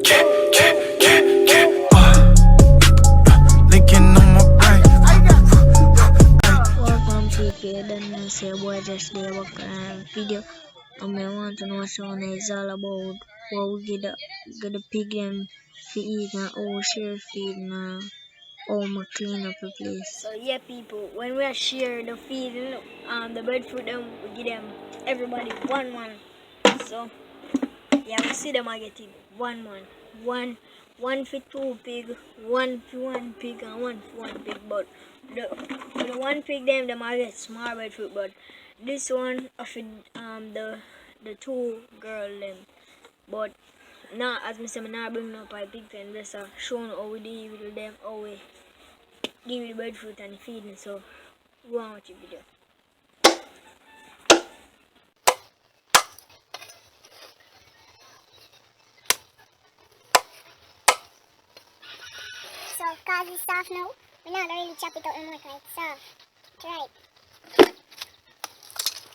Linking on my brain. Welcome people, then say boy just there work video. I want to know what one is all about. What we get the pig them to eat and how we share feed and how we clean up the place. So yeah, people, when we share the feeding, the breadfruit, them we give them everybody one. So yeah, we see them are getting one for two pig, one for one pig, and one for one pig. But the one pig them are get small breadfruit, but this one for the two girl them. But now, as me say, me not bring up a pig pen, just showing how we deal with them, how we give you the breadfruit and the feeding. So go on watch the video. So, cause it's soft now, we're not gonna really chop it out no more because it's soft. Right.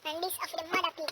And this of the mother pig.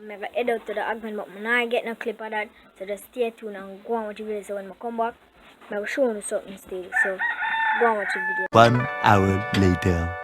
I'm gonna head out to the admin, but I'm not getting a clip of that. So just stay tuned and go and watch the video. So when I come back, I will show you something still. So go and watch the video. 1 hour later.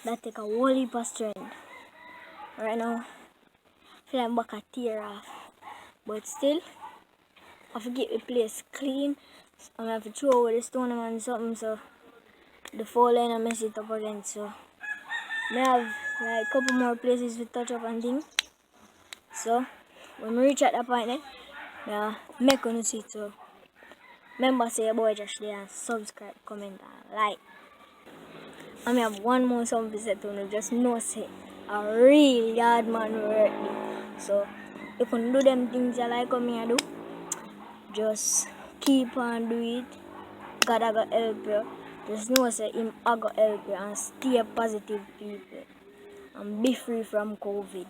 That take a whole heap of strength. Right now, I feel like I'm back a tear off. But still, I have to keep the place clean. I'm gonna have to throw away the stone and something so the fall line and mess it up again. So I have like a couple more places to touch up and things. So when we reach at that point then, yeah, make on see it. So remember say your boy Josh there and subscribe, comment and like. I may have one more something to say to you, just know say a real hard man work it. So if you do them things you like what me I do, just keep on do it. God I go help you. Just know say him I go help you and stay positive people and be free from COVID.